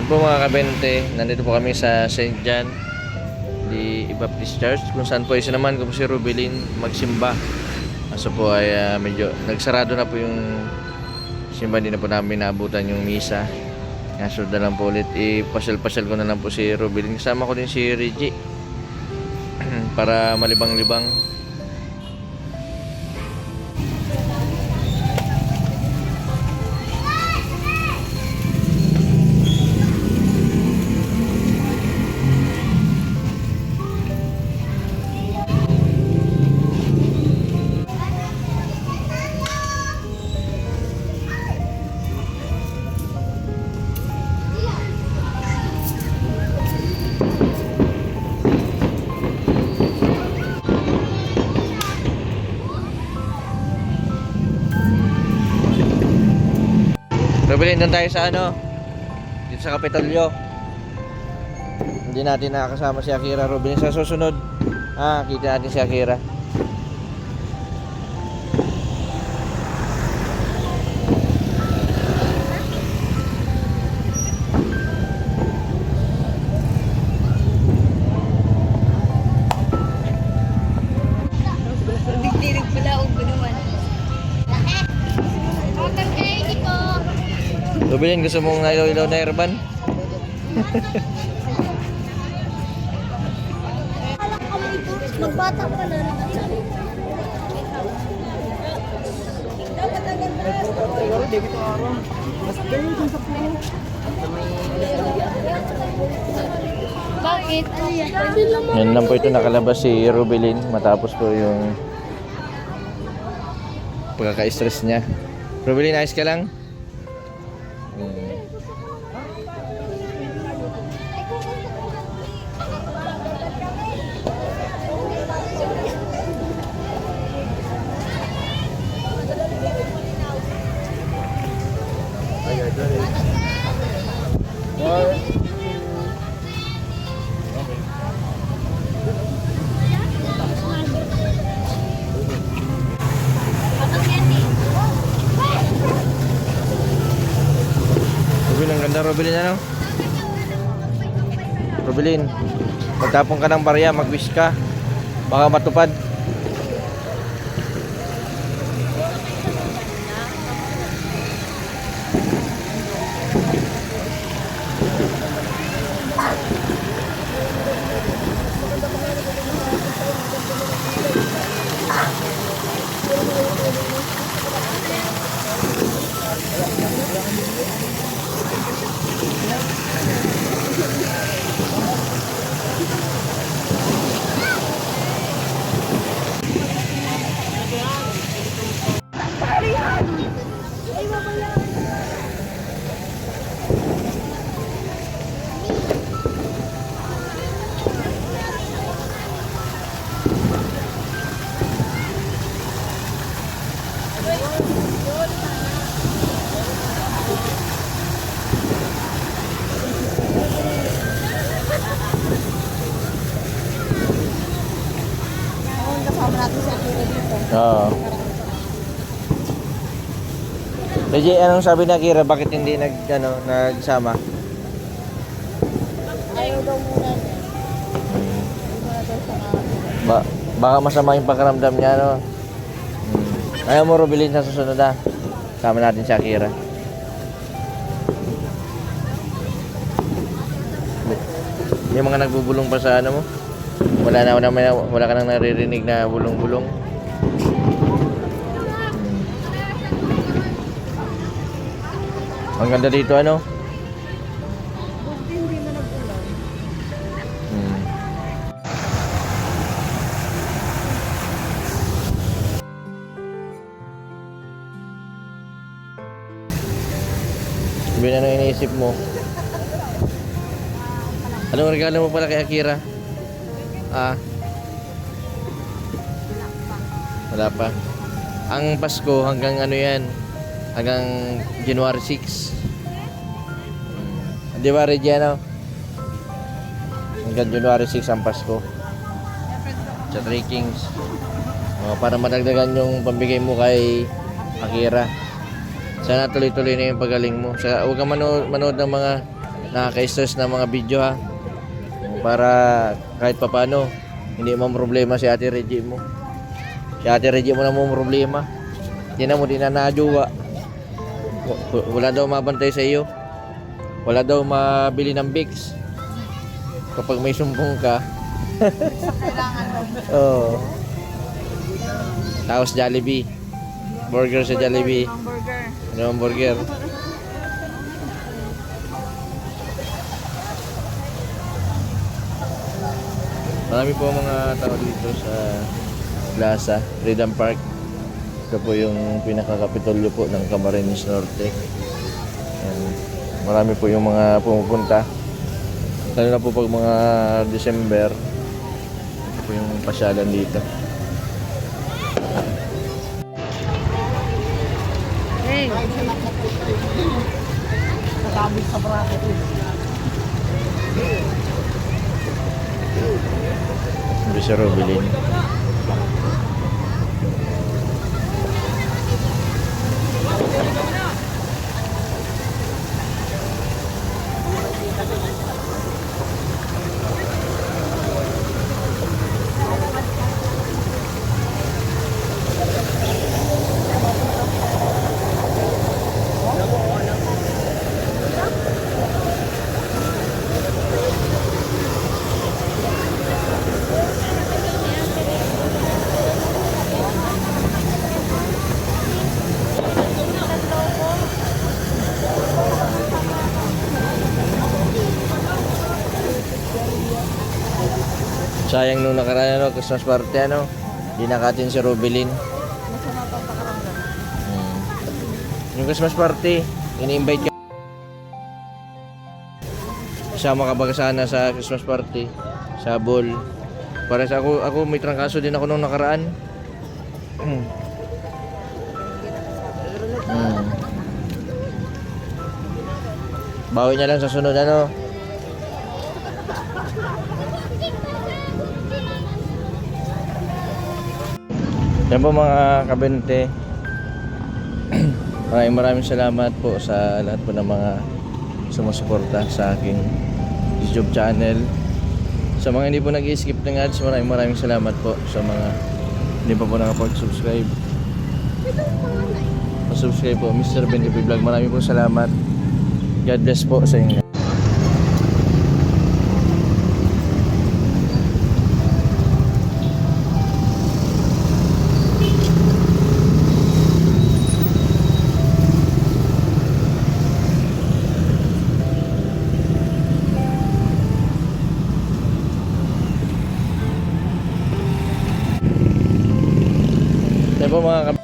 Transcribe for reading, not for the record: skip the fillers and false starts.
Yan po mga kabente, nandito po kami sa St. John di Baptist Church, kung saan po isa naman kung si Rubilin magsimba. Kaso po ay medyo nagsarado na po yung simba, hindi na po namin naabutan yung misa. Kaso na lang po ulit, ipasyal-pasyal ko na lang po si Rubilin. Kasama ko din si Reggie para malibang-libang. Rubilin, doon tayo sa dito sa Kapitolyo. Hindi natin nakakasama si Akira. Rubilin, sa susunod kita natin si Akira. Bigtirig pala o gunuman. Rubilin, gusto mong ilaw-ilaw na airban? Magbata pa na. Bakit? Yan lang po ito, nakalabas si Rubilin matapos po yung pagkaka-stress niya. Rubilin, ayos ka lang? Rubilin, ang ganda Rubilin, Rubilin, magtapon ka ng barya, mag-wish ka, baka matupad. Kasama natin sa Akira dito. Oo. Reggie, anong sabi ni Akira? Bakit hindi nagsama? Ayaw daw muna niya. Ayaw muna daw sa mga. Baka masama yung pakiramdam niya, Ayaw mo Rubilin sa susunod, Sama natin si Akira. Yung mga nagbubulong pa sa mo? Wala ka nang naririnig na bulong-bulong. Ang ganda dito, Buti hindi na nag-ulan. Sabi na nang iniisip mo. Anong regalo mo pala kay Akira? Wala pa. Ang Pasko hanggang yan? Hanggang January 6. Di ba, Reggiano? Hanggang January 6 ang Pasko. Sa Three Kings. Para madagdagan yung pambigay mo kay Akira. Sana tuloy-tuloy na yung pagaling mo. Huwag kang manood ng mga nakaka-stress na mga video ha. Para kahit papano, hindi mo problema si Ate Reggie mo. Si Ate Reggie mo na mo problema. Hindi na mo din na najuwa. Wala daw mabantay sa iyo. Wala daw mabili ng Vicks. Kapag may sumbong ka. Kailangan daw. Oo. Tapos Jollibee. Burger sa Jollibee. Hamburger. Ano ang burger? Marami po mga tao dito sa Plaza, Freedom Park. Ito po yung pinaka-kapitolyo po ng Camarines Norte. And marami po yung mga pumupunta. Lalo na po pag mga December. Ito po yung pasyalan dito. Hey! Nakabit sa bracket eh. Hindi siya Robilin. Sayang nung nakaraan ano, Christmas party ano, di nakatin si Robilin. Masama pa ang pakaramdam. Yung Christmas party, ini-invite ka. Sama ka ba sana sa Christmas party? Sa ball. Para sa ako may trangkaso din ako nung nakaraan. Bawi niya lang sa sunod ano. Yan po mga kabente. Maraming salamat po sa lahat po ng mga sumusuporta sa aking YouTube channel. Sa mga hindi po nag-skip ng ads, maraming salamat po sa mga hindi pa po nakapag-subscribe. Pa-subscribe po, Mr. Ben TV Vlog. Maraming po salamat. God bless po sa inyo. Yan po mga